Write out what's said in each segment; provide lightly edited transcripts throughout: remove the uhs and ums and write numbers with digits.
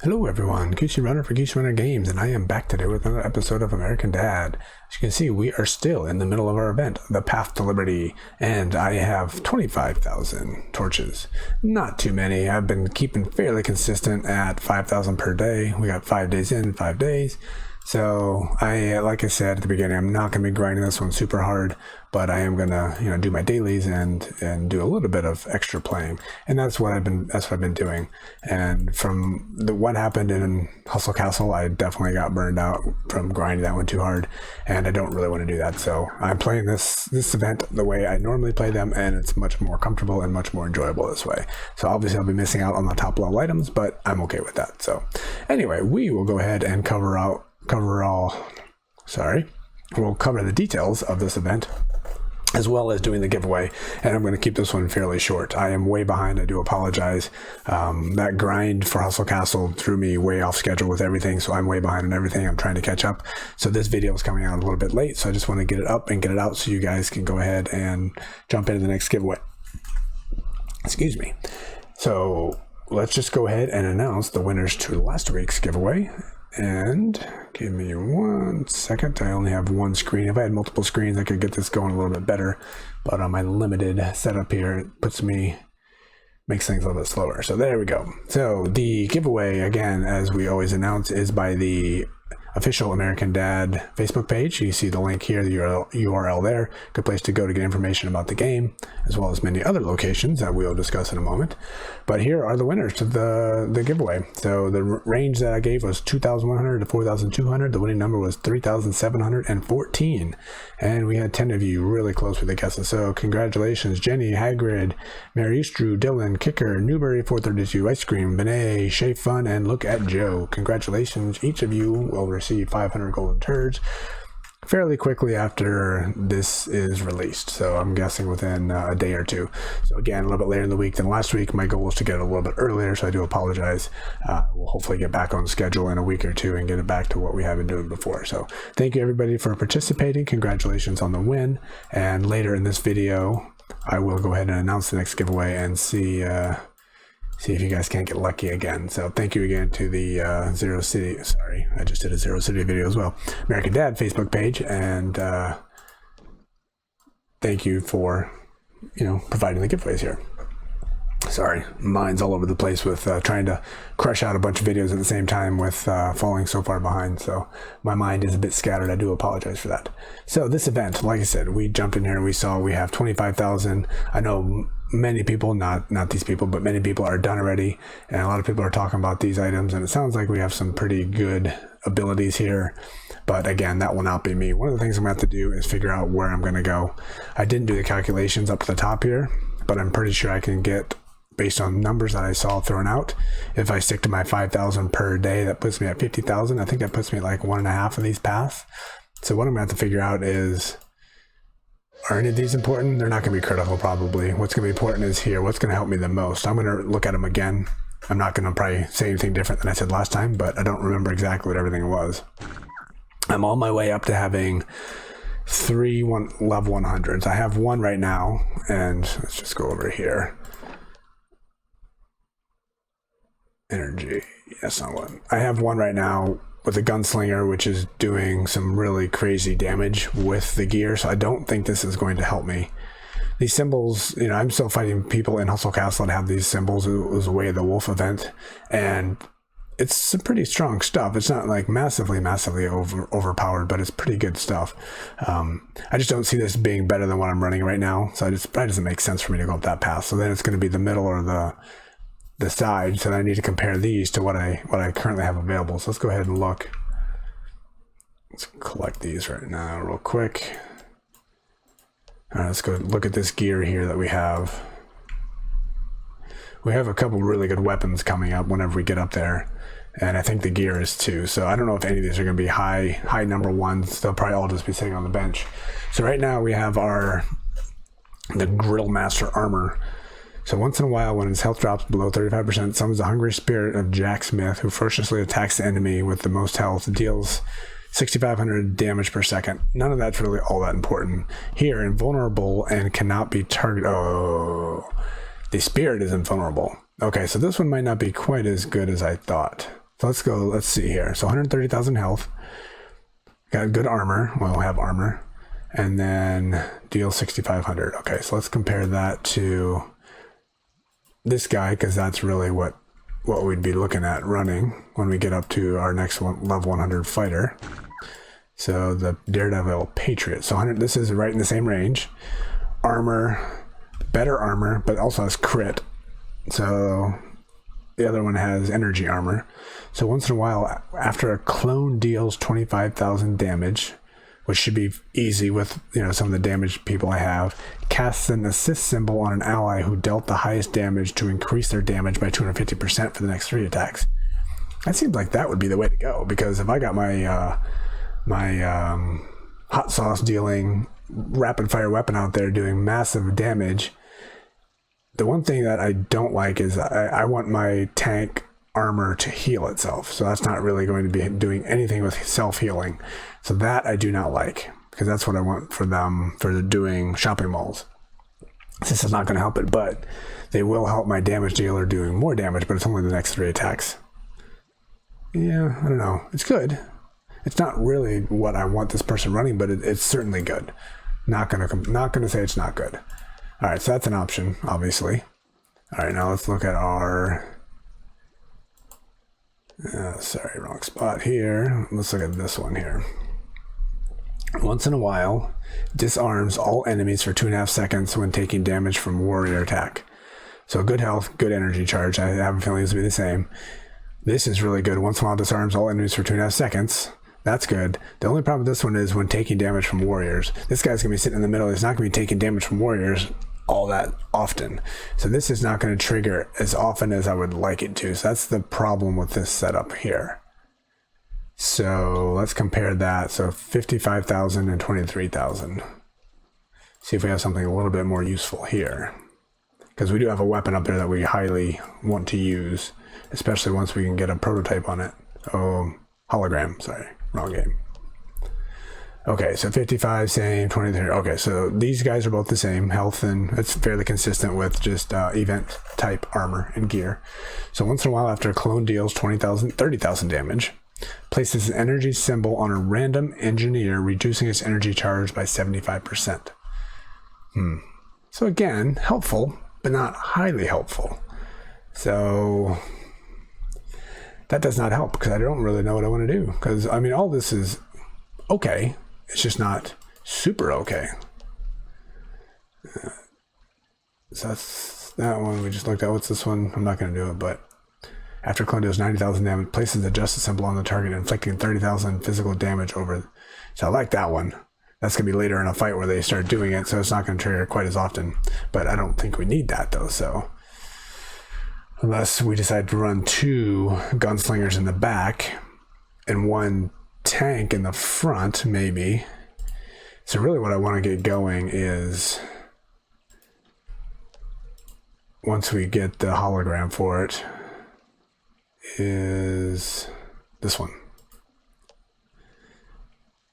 Hello everyone, Geeksy Runner for Geeksy Runner Games, and I am back today with another episode of American Dad. As you can see, we are still in the middle of our event, The Path to Liberty, and I have 25,000 torches. Not too many. I've been keeping fairly consistent at 5,000 per day. We got 5 days in, 5 days. So like I said at the beginning, I'm not going to be grinding this one super hard, but I am going to, do my dailies and do a little bit of extra playing. And that's what I've been doing. And from what happened in Hustle Castle, I definitely got burned out from grinding that one too hard, and I don't really want to do that. So I'm playing this event the way I normally play them, and it's much more comfortable and much more enjoyable this way. So obviously I'll be missing out on the top level items, but I'm okay with that. So anyway, we will go ahead and we'll cover the details of this event as well as doing the giveaway, and I'm going to keep this one fairly short. I am way behind. I do apologize. That grind for Hustle Castle threw me way off schedule with everything, so I'm way behind on everything. I'm trying to catch up. So this video is coming out a little bit late, so I just want to get it up and get it out so you guys can go ahead and jump into the next giveaway. Excuse me. So let's just go ahead and announce the winners to last week's giveaway. And give me 1 second. I only have one screen. If I had multiple screens, I could get this going a little bit better. But on my limited setup here, it makes things a little bit slower. So there we go. So the giveaway, again, as we always announce, is by the official American Dad Facebook page. You see the link here, the URL there. Good place to go to get information about the game, as well as many other locations that we'll discuss in a moment. But here are the winners to the giveaway. So the range that I gave was 2,100 to 4,200. The winning number was 3,714. And we had 10 of you really close with the guesses. So congratulations, Jenny, Hagrid, Mary Eastrew, Dylan, Kicker, Newberry 432, Ice Cream, Benet, Shay Fun, and Look at Joe. Congratulations. Each of you will receive 500 golden turds fairly quickly after this is released, so I'm guessing within a day or two. So again, a little bit later in the week than last week. My goal was to get it a little bit earlier, so I do apologize. We'll hopefully get back on schedule in a week or two and get it back to what we have been doing before. So thank you everybody for participating. Congratulations on the win, and later in this video I will go ahead and announce the next giveaway and see if you guys can't get lucky again. So thank you again to the Zero City, sorry, I just did a Zero City video as well, American Dad Facebook page, and thank you for, providing the giveaways here. Sorry, mine's all over the place with trying to crush out a bunch of videos at the same time with falling so far behind. So my mind is a bit scattered. I do apologize for that. So this event, like I said, we jumped in here and we saw we have 25,000. I know many people, not these people, but many people are done already. And a lot of people are talking about these items, and it sounds like we have some pretty good abilities here. But again, that will not be me. One of the things I'm going to have to do is figure out where I'm going to go. I didn't do the calculations up at the top here, but I'm pretty sure I can get, based on numbers that I saw thrown out, if I stick to my 5,000 per day, that puts me at 50,000. I think that puts me at like 1.5 of these paths. So what I'm going to have to figure out is, are any of these important? They're not going to be critical probably. What's going to be important is here. What's going to help me the most? I'm going to look at them again. I'm not going to probably say anything different than I said last time, but I don't remember exactly what everything was. I'm on my way up to having 3 level 100s. I have one right now, and let's just go over here. Energy, that's not one. I have one right now with a gunslinger, which is doing some really crazy damage with the gear, so I don't think this is going to help me. These symbols, I'm still fighting people in Hustle Castle that have these symbols. It was Way of the Wolf event, and it's some pretty strong stuff. It's not like massively overpowered, but it's pretty good stuff. I just don't see this being better than what I'm running right now, so it doesn't make sense for me to go up that path. So then it's going to be the middle or the side, so I need to compare these to what I currently have available. So let's go ahead and look. Let's collect these right now real quick. All right, let's go look at this gear here that we have. We have a couple really good weapons coming up whenever we get up there, and I think the gear is too. So I don't know if any of these are going to be high number ones. They'll probably all just be sitting on the bench. So right now we have the Grill Master armor. So once in a while, when his health drops below 35%, summons the hungry spirit of Jack Smith, who ferociously attacks the enemy with the most health, deals 6,500 damage per second. None of that's really all that important. Here, invulnerable and cannot be targeted. Oh, the spirit is invulnerable. Okay, so this one might not be quite as good as I thought. So let's go, let's see here. So 130,000 health. Got good armor. Well, we'll have armor. And then deal 6,500. Okay, so let's compare that to this guy, because that's really what we'd be looking at running when we get up to our next level 100 fighter. So the Daredevil Patriot. So 100, this is right in the same range. Armor, better armor, but also has crit. So the other one has energy armor. So once in a while, after a clone deals 25,000 damage, which should be easy with, you know, some of the damage people I have, casts an assist symbol on an ally who dealt the highest damage to increase their damage by 250% for the next 3 attacks. That seems like that would be the way to go, because if I got my hot sauce dealing rapid fire weapon out there doing massive damage, the one thing that I don't like is I want my tank armor to heal itself. So that's not really going to be doing anything with self-healing. So that I do not like, because that's what I want for them for doing shopping malls. This is not going to help it, but they will help my damage dealer doing more damage, but it's only the next 3 attacks. Yeah, I don't know. It's good. It's not really what I want this person running, but it's certainly good. Not gonna say it's not good. All right, so that's an option, obviously. All right, now let's look at our... sorry, wrong spot here. Let's look at this one here. Once in a while, disarms all enemies for 2.5 seconds when taking damage from warrior attack. So good health, good energy charge. I have a feeling this will be the same. This is really good. Once in a while, disarms all enemies for 2.5 seconds. That's good. The only problem with this one is when taking damage from warriors. This guy's going to be sitting in the middle. He's not going to be taking damage from warriors all that often. So this is not going to trigger as often as I would like it to. So that's the problem with this setup here. So let's compare that. So 55,000 and 23,000. See if we have something a little bit more useful here. Because we do have a weapon up there that we highly want to use, especially once we can get a prototype on it. Oh, hologram, sorry. Wrong game. Okay, so 55, same, 23. Okay, so these guys are both the same health, and it's fairly consistent with just event type armor and gear. So once in a while, after a clone deals 30,000 damage, places an energy symbol on a random engineer, reducing its energy charge by 75%. So again, helpful, but not highly helpful. So that does not help, because I don't really know what I want to do. Because, I mean, all this is okay. It's just not super okay. So that's that one we just looked at. What's this one? I'm not going to do it, but after clone deals 90,000 damage, places the justice symbol on the target, inflicting 30,000 physical damage over. So I like that one. That's going to be later in a fight where they start doing it, so it's not going to trigger quite as often. But I don't think we need that, though, so... Unless we decide to run 2 gunslingers in the back and 1 tank in the front, maybe. So really what I want to get going is, once we get the hologram for it, is this one.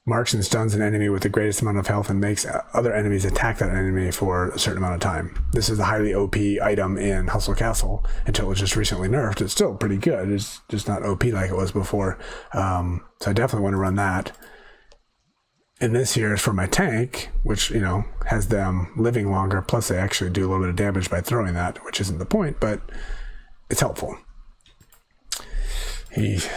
Marks and stuns an enemy with the greatest amount of health and makes other enemies attack that enemy for a certain amount of time. This is a highly OP item in Hustle Castle until it was just recently nerfed. It's still pretty good. It's just not OP like it was before. So I definitely want to run that. And this here is for my tank, which, you know, has them living longer. Plus they actually do a little bit of damage by throwing that, which isn't the point, but it's helpful.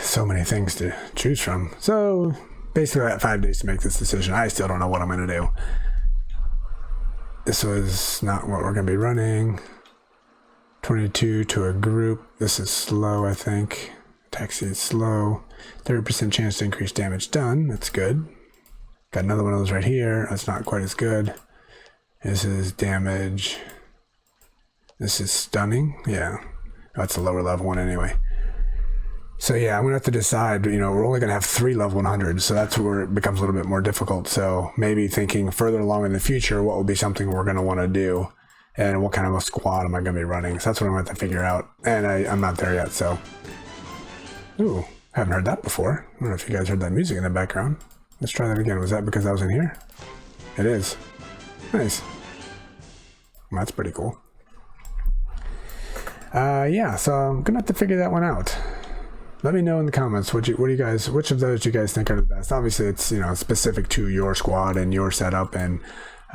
So many things to choose from. So... basically, I had 5 days to make this decision. I still don't know what I'm going to do. This was not what we're going to be running. 22 to a group. This is slow, I think. Taxi is slow. 30% chance to increase damage done. That's good. Got another one of those right here. That's not quite as good. This is damage. This is stunning. Yeah. That's a lower level one anyway. So yeah, I'm going to have to decide, you know, we're only going to have 3 level 100s, so that's where it becomes a little bit more difficult. So maybe thinking further along in the future, what will be something we're going to want to do, and what kind of a squad am I going to be running. So that's what I'm going to have to figure out, and I'm not there yet, so. Ooh, haven't heard that before. I don't know if you guys heard that music in the background. Let's try that again. Was that because I was in here? It is. Nice. Well, that's pretty cool. Yeah, so I'm going to have to figure that one out. let me know in the comments which of those you guys think are the best. Obviously, it's, you know, specific to your squad and your setup, and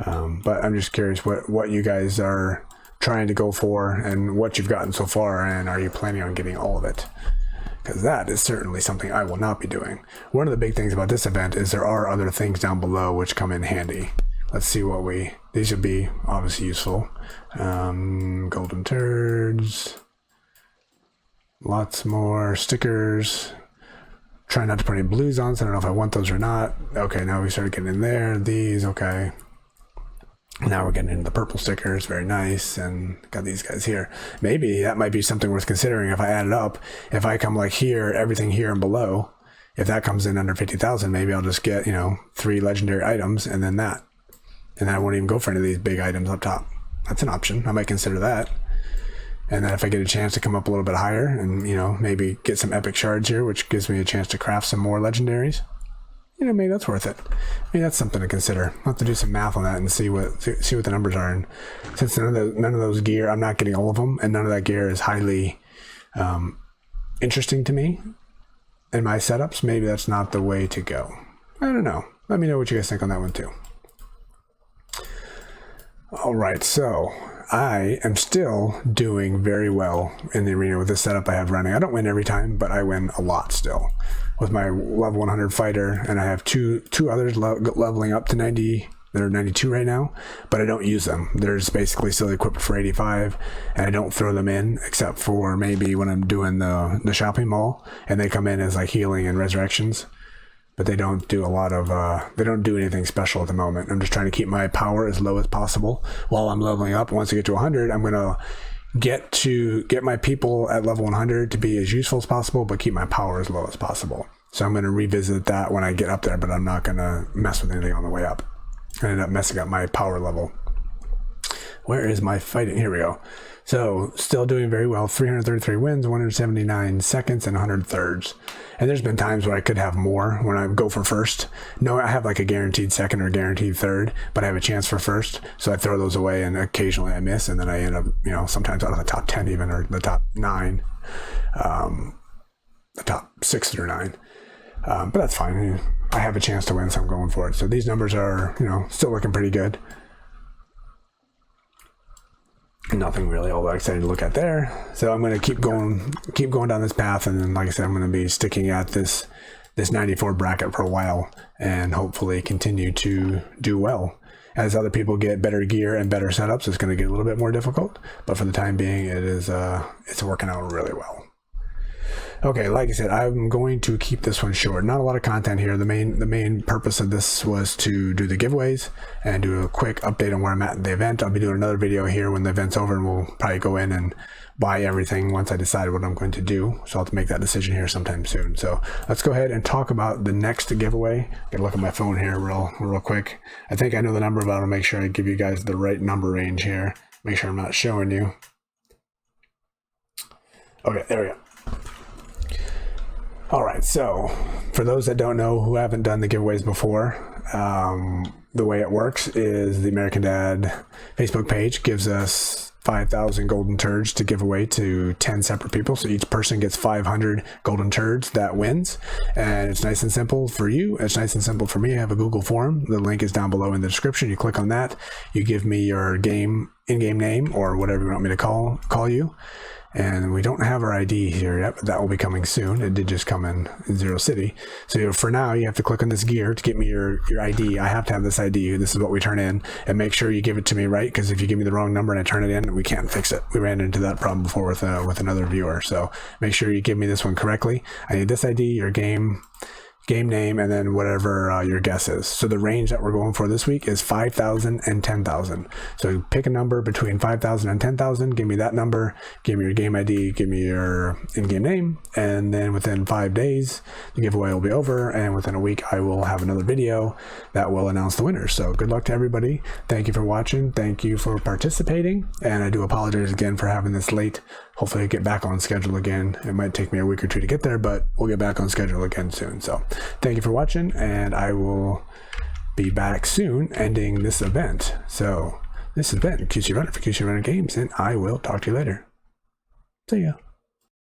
but I'm just curious what you guys are trying to go for and what you've gotten so far, and are you planning on getting all of it? Because that is certainly something I will not be doing. One of the big things about this event is there are other things down below which come in handy. Let's see what these would be obviously useful. Golden turds, lots more stickers. Try not to put any blues on, so I don't know if I want those or not. Okay, now we started getting in there. These, okay. Now we're getting into the purple stickers, very nice, and got these guys here. Maybe that might be something worth considering if I add it up. If I come like here, everything here and below, if that comes in under 50,000, maybe I'll just get, you know, 3 legendary items and then that. And I won't even go for any of these big items up top. That's an option. I might consider that. And then if I get a chance to come up a little bit higher and, you know, maybe get some epic shards here, which gives me a chance to craft some more legendaries, you know, maybe that's worth it. Maybe that's something to consider. I'll have to do some math on that and see what the numbers are. And since none of those gear, I'm not getting all of them, and none of that gear is highly interesting to me in my setups, maybe that's not the way to go. I don't know. Let me know what you guys think on that one too. All right, so I am still doing very well in the arena with this setup I have running. I don't win every time, but I win a lot still with my level 100 fighter, and I have two others leveling up to 90. They're 92 right now, but I don't use them. They're just basically still equipped for 85, and I don't throw them in except for maybe when I'm doing the shopping mall, and they come in as like healing and resurrections. But they don't do a lot of, they don't do anything special at the moment. I'm just trying to keep my power as low as possible while I'm leveling up. Once I get to 100, I'm going to get my people at level 100 to be as useful as possible, but keep my power as low as possible. So I'm going to revisit that when I get up there, but I'm not going to mess with anything on the way up. I ended up messing up my power level. Where is my fighting? Here we go. So still doing very well. 333 wins, 179 seconds, and 100 thirds. And there's been times where I could have more when I go for first. No, I have like a guaranteed second or guaranteed third, but I have a chance for first. So I throw those away, and occasionally I miss, and then I end up, you know, sometimes out of the top 10 even, or the top 9, the top 6 through 9. But that's fine. I have a chance to win, so I'm going for it. So these numbers are, you know, still looking pretty good. Nothing really all that exciting to look at there. So I'm going to keep going down this path, and then, like I said, I'm going to be sticking at this 94 bracket for a while, and hopefully continue to do well. As other people get better gear and better setups, it's going to get a little bit more difficult, but for the time being, it's working out really well. Okay, like I said, I'm going to keep this one short. Not a lot of content here. The main purpose of this was to do the giveaways and do a quick update on where I'm at in the event. I'll be doing another video here when the event's over, and we'll probably go in and buy everything once I decide what I'm going to do. So I'll have to make that decision here sometime soon. So let's go ahead and talk about the next giveaway. Get a look at my phone here real quick. I think I know the number, but I'll make sure I give you guys the right number range here. Make sure I'm not showing you. Okay, there we go. All right, so for those that don't know, who haven't done the giveaways before, the way it works is the American Dad Facebook page gives us 5,000 golden turds to give away to 10 separate people. So each person gets 500 golden turds. That wins. And it's nice and simple for you. It's nice and simple for me. I have a Google form. The link is down below in the description. You click on that. You give me your in-game name or whatever you want me to call you. And we don't have our ID here yet, but that will be coming soon. It did just come in Zero City. So for now, you have to click on this gear to get me your ID. I have to have this ID. This is what we turn in. And make sure you give it to me right, because if you give me the wrong number and I turn it in, we can't fix it. We ran into that problem before with another viewer. So make sure you give me this one correctly. I need this ID, your game name, and then whatever your guess is. So the range that we're going for this week is 5,000 and 10,000. So pick a number between 5,000 and 10,000. Give me that number. Give me your game ID. Give me your in-game name. And then within 5 days, the giveaway will be over. And within a week, I will have another video that will announce the winners. So good luck to everybody. Thank you for watching. Thank you for participating. And I do apologize again for having this late. Hopefully I get back on schedule again. It might take me a week or two to get there, but we'll get back on schedule again soon. So thank you for watching, and I will be back soon ending this event. So this has been QC Runner for QC Runner Games, and I will talk to you later. See ya.